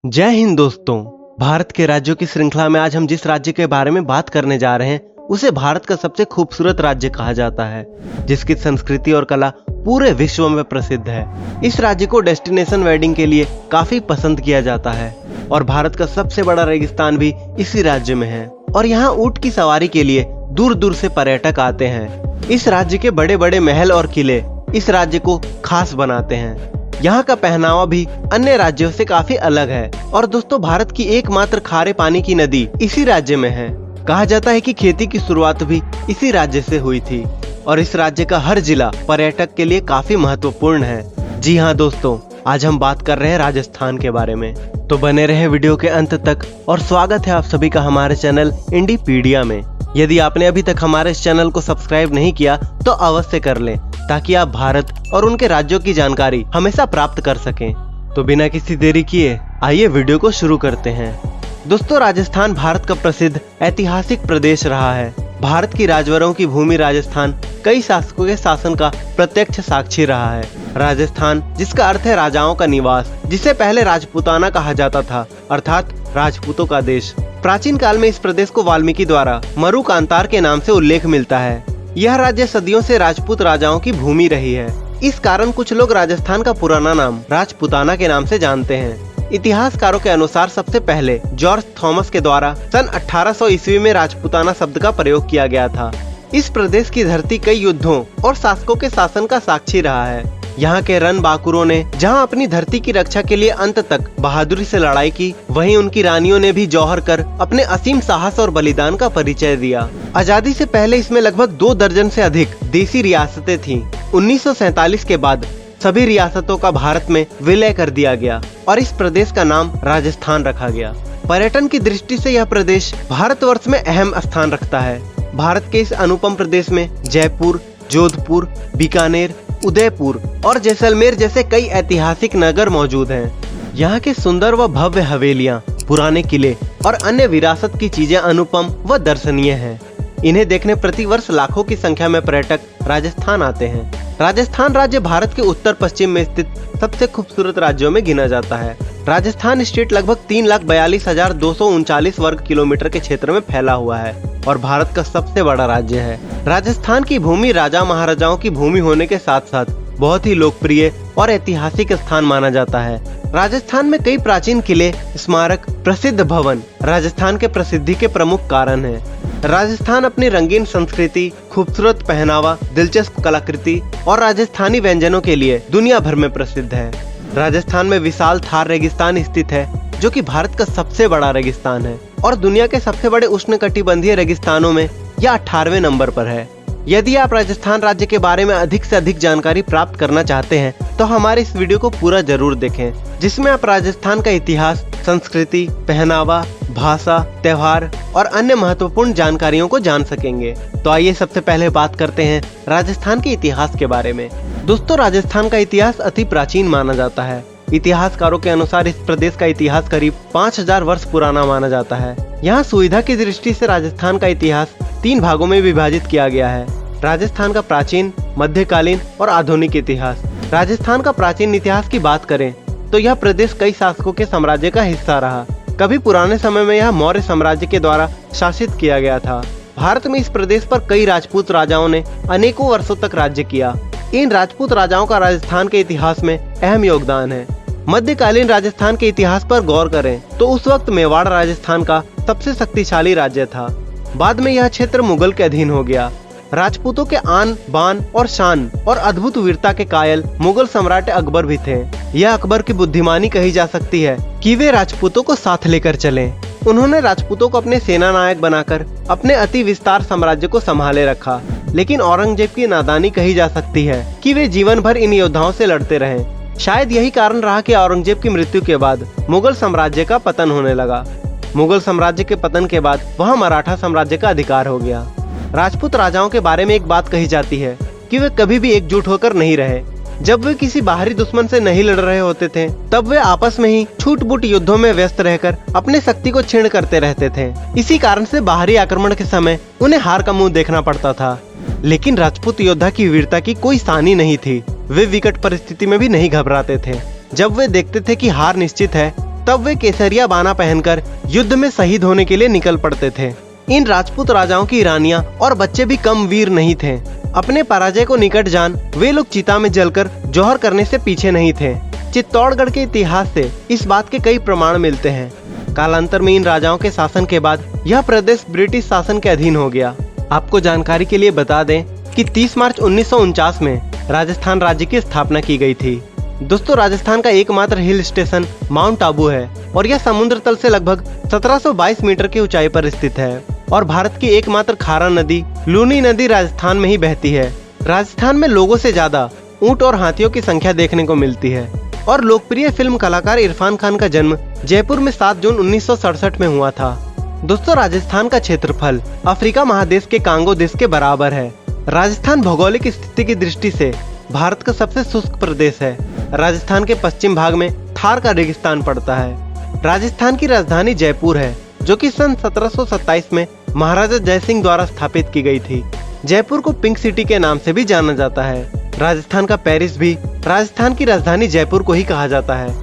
जय हिंद दोस्तों। भारत के राज्यों की श्रृंखला में आज हम जिस राज्य के बारे में बात करने जा रहे हैं उसे भारत का सबसे खूबसूरत राज्य कहा जाता है, जिसकी संस्कृति और कला पूरे विश्व में प्रसिद्ध है। इस राज्य को डेस्टिनेशन वेडिंग के लिए काफी पसंद किया जाता है और भारत का सबसे बड़ा रेगिस्तान भी इसी राज्य में है और यहाँ ऊंट की सवारी के लिए दूर दूर से पर्यटक आते हैं। इस राज्य के बड़े बड़े महल और किले इस राज्य को खास बनाते हैं। यहाँ का पहनावा भी अन्य राज्यों से काफी अलग है और दोस्तों, भारत की एकमात्र खारे पानी की नदी इसी राज्य में है। कहा जाता है कि खेती की शुरुआत भी इसी राज्य से हुई थी और इस राज्य का हर जिला पर्यटक के लिए काफी महत्वपूर्ण है। जी हाँ दोस्तों, आज हम बात कर रहे हैं राजस्थान के बारे में, तो बने रहे वीडियो के अंत तक और स्वागत है आप सभी का हमारे चैनल इंडीपीडिया में। यदि आपने अभी तक हमारे इस चैनल को सब्सक्राइब नहीं किया तो अवश्य कर लें, ताकि आप भारत और उनके राज्यों की जानकारी हमेशा प्राप्त कर सकें। तो बिना किसी देरी किए आइए वीडियो को शुरू करते हैं। दोस्तों, राजस्थान भारत का प्रसिद्ध ऐतिहासिक प्रदेश रहा है। भारत की राजवरों की भूमि राजस्थान कई शासकों के शासन का प्रत्यक्ष साक्षी रहा है। राजस्थान, जिसका अर्थ है राजाओं का निवास, जिसे पहले राजपूताना कहा जाता था, अर्थात राजपूतों का देश। प्राचीन काल में इस प्रदेश को वाल्मीकि द्वारा मरु कांतार के नाम से उल्लेख मिलता है। यह राज्य सदियों से राजपूत राजाओं की भूमि रही है। इस कारण कुछ लोग राजस्थान का पुराना नाम राजपूताना के नाम से जानते हैं। इतिहासकारों के अनुसार सबसे पहले जॉर्ज थॉमस के द्वारा सन 1800 ईस्वी में राजपूताना शब्द का प्रयोग किया गया था। इस प्रदेश की धरती कई युद्धों और शासकों के शासन का साक्षी रहा है। यहाँ के रण बांकुरों ने जहाँ अपनी धरती की रक्षा के लिए अंत तक बहादुरी से लड़ाई की, वहीं उनकी रानियों ने भी जौहर कर अपने असीम साहस और बलिदान का परिचय दिया। आजादी से पहले इसमें लगभग 2 दर्जन से अधिक देसी रियासतें थीं। 1947 के बाद सभी रियासतों का भारत में विलय कर दिया गया और इस प्रदेश का नाम राजस्थान रखा गया। पर्यटन की दृष्टि से यह प्रदेश भारतवर्ष में अहम स्थान रखता है। भारत के इस अनुपम प्रदेश में जयपुर, जोधपुर, बीकानेर, उदयपुर और जैसलमेर जैसे कई ऐतिहासिक नगर मौजूद हैं। यहाँ के सुंदर व भव्य हवेलियाँ, पुराने किले और अन्य विरासत की चीजें अनुपम व दर्शनीय हैं। इन्हें देखने प्रतिवर्ष लाखों की संख्या में पर्यटक राजस्थान आते हैं। राजस्थान राज्य भारत के उत्तर पश्चिम में स्थित सबसे खूबसूरत राज्यों में गिना जाता है। राजस्थान स्टेट लगभग 3,42,239 वर्ग किलोमीटर के क्षेत्र में फैला हुआ है और भारत का सबसे बड़ा राज्य है। राजस्थान की भूमि राजा महाराजाओं की भूमि होने के साथ साथ बहुत ही लोकप्रिय और ऐतिहासिक स्थान माना जाता है। राजस्थान में कई प्राचीन किले, स्मारक, प्रसिद्ध भवन राजस्थान के प्रसिद्धि के प्रमुख कारण हैं। राजस्थान अपनी रंगीन संस्कृति, खूबसूरत पहनावा, दिलचस्प कलाकृति और राजस्थानी व्यंजनों के लिए दुनिया भर में प्रसिद्ध है। राजस्थान में विशाल थार रेगिस्तान स्थित है, जो कि भारत का सबसे बड़ा रेगिस्तान है और दुनिया के सबसे बड़े उष्णकटिबंधीय रेगिस्तानों में यह 18वें नंबर पर है। यदि आप राजस्थान राज्य के बारे में अधिक से अधिक जानकारी प्राप्त करना चाहते हैं तो हमारे इस वीडियो को पूरा जरूर देखें, जिसमें आप राजस्थान का इतिहास, संस्कृति, पहनावा, भाषा, त्योहार और अन्य महत्वपूर्ण जानकारियों को जान सकेंगे। तो आइए सबसे पहले बात करते हैं राजस्थान के इतिहास के बारे में। दोस्तों, राजस्थान का इतिहास अति प्राचीन माना जाता है। इतिहासकारों के अनुसार इस प्रदेश का इतिहास करीब 5000 वर्ष पुराना माना जाता है। यहाँ सुविधा की दृष्टि से राजस्थान का इतिहास 3 भागों में विभाजित किया गया है। राजस्थान का प्राचीन, मध्यकालीन और आधुनिक इतिहास। राजस्थान का प्राचीन इतिहास की बात करें तो यह प्रदेश कई शासकों के साम्राज्य का हिस्सा रहा। कभी पुराने समय में यह मौर्य साम्राज्य के द्वारा शासित किया गया था। भारत में इस प्रदेश पर कई राजपूत राजाओं ने अनेकों वर्षों तक राज्य किया। इन राजपूत राजाओं का राजस्थान के इतिहास में अहम योगदान है। मध्यकालीन राजस्थान के इतिहास पर गौर करें तो उस वक्त मेवाड़ राजस्थान का सबसे शक्तिशाली राज्य था। बाद में यह क्षेत्र मुगल के अधीन हो गया। राजपूतों के आन बान और शान और अद्भुत वीरता के कायल मुगल सम्राट अकबर भी थे। यह अकबर की बुद्धिमानी कही जा सकती है कि वे राजपूतों को साथ लेकर चले। उन्होंने राजपूतों को अपने सेना नायक बनाकर अपने अति विस्तार साम्राज्य को संभाले रखा। लेकिन औरंगजेब की नादानी कही जा सकती है कि वे जीवन भर इन योद्धाओं से लड़ते रहे। शायद यही कारण रहा कि औरंगजेब की मृत्यु के बाद मुगल साम्राज्य का पतन होने लगा। मुगल साम्राज्य के पतन के बाद वहां मराठा साम्राज्य का अधिकार हो गया। राजपूत राजाओं के बारे में एक बात कही जाती है कि वे कभी भी एकजुट होकर नहीं रहे। जब वे किसी बाहरी दुश्मन से नहीं लड़ रहे होते थे तब वे आपस में ही छूट-बूट युद्धों में व्यस्त रहकर अपने शक्ति को क्षीण करते रहते थे। इसी कारण से बाहरी आक्रमण के समय उन्हें हार का मुंह देखना पड़ता था। लेकिन राजपूत योद्धा की वीरता की कोई सानी नहीं थी। वे विकट परिस्थिति में भी नहीं घबराते थे। जब वे देखते थे कि हार निश्चित है तब वे केसरिया बाना पहनकर युद्ध में शहीद होने के लिए निकल पड़ते थे। इन राजपूत राजाओं की रानियां और बच्चे भी कम वीर नहीं थे। अपने पराजय को निकट जान वे लोग चिता में जलकर जौहर करने से पीछे नहीं थे। चित्तौड़गढ़ के इतिहास से इस बात के कई प्रमाण मिलते हैं। कालांतर में इन राजाओं के शासन के बाद यह प्रदेश ब्रिटिश शासन के अधीन हो गया। आपको जानकारी के लिए बता दें कि 30 मार्च 1949 में राजस्थान राज्य की स्थापना की गई थी। दोस्तों, राजस्थान का एकमात्र हिल स्टेशन माउंट आबू है और यह समुद्र तल से लगभग 1722 मीटर की ऊंचाई पर स्थित है और भारत की एकमात्र खारा नदी लूनी नदी राजस्थान में ही बहती है। राजस्थान में लोगों से ज्यादा ऊंट और हाथियों की संख्या देखने को मिलती है और लोकप्रिय फिल्म कलाकार इरफान खान का जन्म जयपुर में 7 जून 1967 में हुआ था। दोस्तों, राजस्थान का क्षेत्रफल अफ्रीका महादेश के कांगो देश के बराबर है। राजस्थान भौगोलिक स्थिति की दृष्टि से भारत का सबसे शुष्क प्रदेश है। राजस्थान के पश्चिम भाग में थार का रेगिस्तान पड़ता है। राजस्थान की राजधानी जयपुर है, जो कि सन 1727 में महाराजा जयसिंह द्वारा स्थापित की गई थी। जयपुर को पिंक सिटी के नाम से भी जाना जाता है। राजस्थान का पेरिस भी राजस्थान की राजधानी जयपुर को ही कहा जाता है।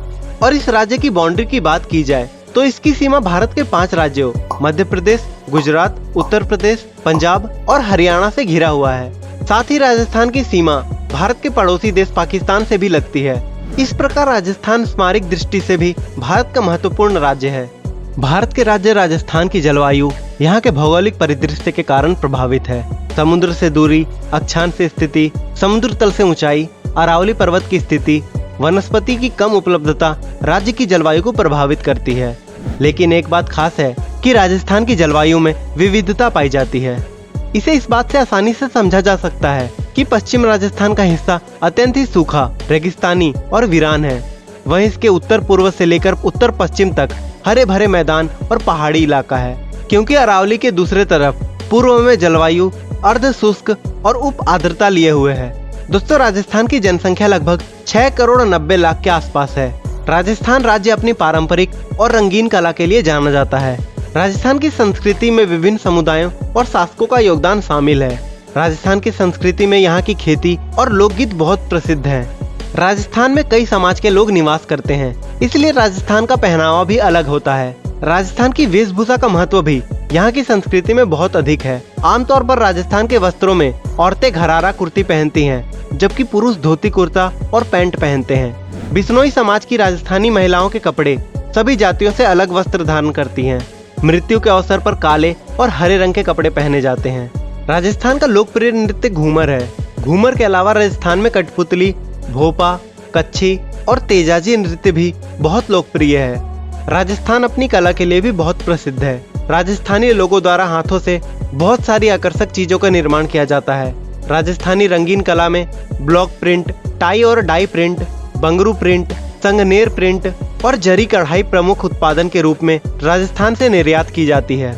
और इस राज्य की बाउंड्री की बात की जाए तो इसकी सीमा भारत के 5 राज्यों मध्य प्रदेश, गुजरात, उत्तर प्रदेश, पंजाब और हरियाणा से घिरा हुआ है। साथ ही राजस्थान की सीमा भारत के पड़ोसी देश पाकिस्तान से भी लगती है। इस प्रकार राजस्थान स्मारिक दृष्टि से भी भारत का महत्वपूर्ण राज्य है। भारत के राज्य राजस्थान की जलवायु यहाँ के भौगोलिक परिदृश्य के कारण प्रभावित है। समुद्र से दूरी, अक्षांश से स्थिति, समुद्र तल से ऊंचाई, अरावली पर्वत की स्थिति, वनस्पति की कम उपलब्धता राज्य की जलवायु को प्रभावित करती है। लेकिन एक बात खास है कि राजस्थान की जलवायु में विविधता पाई जाती है। इसे इस बात से आसानी से समझा जा सकता है कि पश्चिम राजस्थान का हिस्सा अत्यंत ही सूखा, रेगिस्तानी और वीरान है। वहीं इसके उत्तर पूर्व से लेकर उत्तर पश्चिम तक हरे भरे मैदान और पहाड़ी इलाका है, क्योंकि अरावली के दूसरे तरफ पूर्व में जलवायु अर्ध शुष्क और उप आर्द्रता लिए हुए है। दोस्तों, राजस्थान की जनसंख्या लगभग 6 करोड़ 90 लाख के आसपास है। राजस्थान राज्य अपनी पारंपरिक और रंगीन कला के लिए जाना जाता है। राजस्थान की संस्कृति में विभिन्न समुदायों और शासकों का योगदान शामिल है। राजस्थान की संस्कृति में यहाँ की खेती और लोकगीत बहुत प्रसिद्ध हैं। राजस्थान में कई समाज के लोग निवास करते हैं, इसलिए राजस्थान का पहनावा भी अलग होता है। राजस्थान की वेशभूषा का महत्व भी यहाँ की संस्कृति में बहुत अधिक है। आमतौर पर राजस्थान के वस्त्रों में औरतें घरारा कुर्ती पहनती हैं, जबकि पुरुष धोती कुर्ता और पैंट पहनते हैं। बिश्नोई समाज की राजस्थानी महिलाओं के कपड़े सभी जातियों से अलग वस्त्र धारण करती हैं। मृत्यु के अवसर पर काले और हरे रंग के कपड़े पहने जाते हैं। राजस्थान का लोकप्रिय नृत्य घूमर है। घूमर के अलावा राजस्थान में कठपुतली, भोपा, कच्छी और तेजाजी नृत्य भी बहुत लोकप्रिय है। राजस्थान अपनी कला के लिए भी बहुत प्रसिद्ध है। राजस्थानी लोगों द्वारा हाथों से बहुत सारी आकर्षक चीजों का निर्माण किया जाता है। राजस्थानी रंगीन कला में ब्लॉक प्रिंट, टाई और डाई प्रिंट, बंगरू प्रिंट, संगनेर प्रिंट और जरी कढ़ाई प्रमुख उत्पादन के रूप में राजस्थान से निर्यात की जाती है।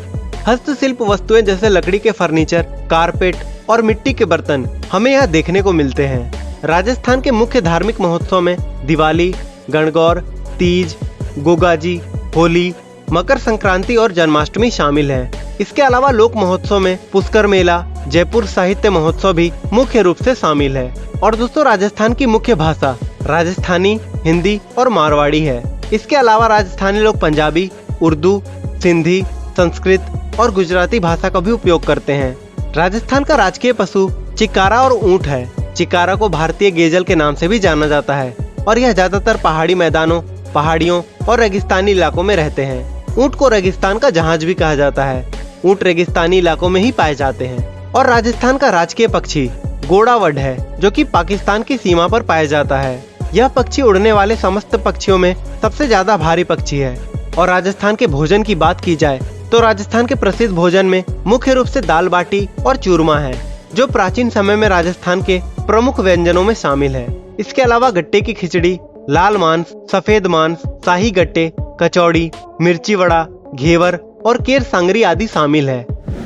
हस्तशिल्प वस्तुएं जैसे लकड़ी के फर्नीचर, कारपेट और मिट्टी के बर्तन हमें यहाँ देखने को मिलते हैं। राजस्थान के मुख्य धार्मिक महोत्सव में दिवाली, गणगौर, तीज, गोगाजी, होली, मकर संक्रांति और जन्माष्टमी शामिल है। इसके अलावा लोक महोत्सव में पुष्कर मेला, जयपुर साहित्य महोत्सव भी मुख्य रूप से शामिल है। और दोस्तों, राजस्थान की मुख्य भाषा राजस्थानी, हिंदी और मारवाड़ी है। इसके अलावा राजस्थानी लोग पंजाबी, उर्दू, सिंधी, संस्कृत और गुजराती भाषा का भी उपयोग करते हैं। राजस्थान का राजकीय पशु चिकारा और ऊंट है। चिकारा को भारतीय गेजल के नाम से भी जाना जाता है और यह ज्यादातर पहाड़ी मैदानों, पहाड़ियों और रेगिस्तानी इलाकों में रहते हैं। ऊंट को रेगिस्तान का जहाज भी कहा जाता है। ऊंट रेगिस्तानी इलाकों में ही पाए जाते हैं। और राजस्थान का राजकीय पक्षी गोड़ावड है, जो कि पाकिस्तान की सीमा पर पाया जाता है। यह पक्षी उड़ने वाले समस्त पक्षियों में सबसे ज्यादा भारी पक्षी है। और राजस्थान के भोजन की बात की जाए तो राजस्थान के प्रसिद्ध भोजन में मुख्य रूप से दाल बाटी और चूरमा है, जो प्राचीन समय में राजस्थान के प्रमुख व्यंजनों में शामिल है। इसके अलावा गट्टे की खिचड़ी, लाल मांस, सफेद मांस, शाही गट्टे, कचौड़ी, मिर्ची वड़ा, घेवर और केर सांगरी आदि शामिल है।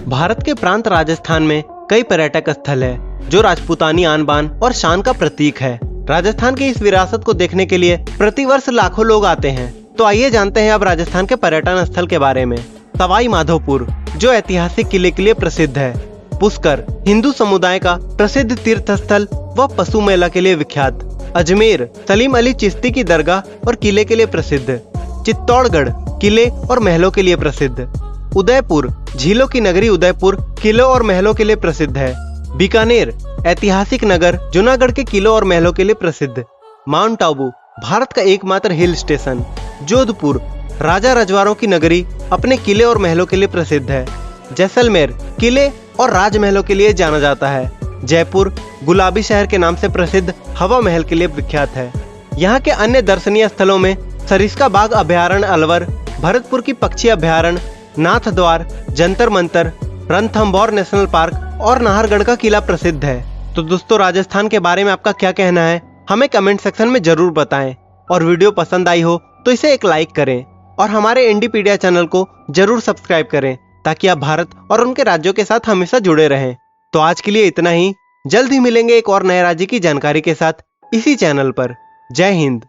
भारत के प्रांत राजस्थान में कई पर्यटक स्थल है, जो राजपूतानी आन बान और शान का प्रतीक है। राजस्थान की इस विरासत को देखने के लिए प्रतिवर्ष लाखों लोग आते हैं। तो आइए जानते हैं अब राजस्थान के पर्यटन स्थल के बारे में। सवाई माधोपुर, जो ऐतिहासिक किले के लिए प्रसिद्ध है। पुष्कर, हिंदू समुदाय का प्रसिद्ध तीर्थ स्थल व पशु मेला के लिए विख्यात। अजमेर, सलीम अली चिश्ती की दरगाह और किले के लिए प्रसिद्ध। चित्तौड़गढ़ किले और महलों के लिए प्रसिद्ध। उदयपुर झीलों की नगरी उदयपुर किलों और महलों के लिए प्रसिद्ध है। बीकानेर ऐतिहासिक नगर जूनागढ़ के किलों और महलों के लिए प्रसिद्ध। माउंट आबू भारत का एकमात्र हिल स्टेशन। जोधपुर राजा रजवाड़ों की नगरी अपने किले और महलों के लिए प्रसिद्ध है। जैसलमेर किले और राजमहलों के लिए जाना जाता है। जयपुर गुलाबी शहर के नाम से प्रसिद्ध हवा महल के लिए विख्यात है। यहाँ के अन्य दर्शनीय स्थलों में सरिस्का बाग अभयारण्य अलवर, भरतपुर की पक्षी अभयारण्य, नाथ द्वार, जंतर मंतर, रणथंभौर नेशनल पार्क और नाहरगढ़ का किला प्रसिद्ध है। तो दोस्तों, राजस्थान के बारे में आपका क्या कहना है, हमें कमेंट सेक्शन में जरूर बताएं। और वीडियो पसंद आई हो तो इसे एक लाइक करें और हमारे इंडिपीडिया चैनल को जरूर सब्सक्राइब करें ताकि आप भारत और उनके राज्यों के साथ हमेशा जुड़े रहें। तो आज के लिए इतना ही। जल्द ही मिलेंगे एक और नए राज्य की जानकारी के साथ इसी चैनल पर। जय हिंद।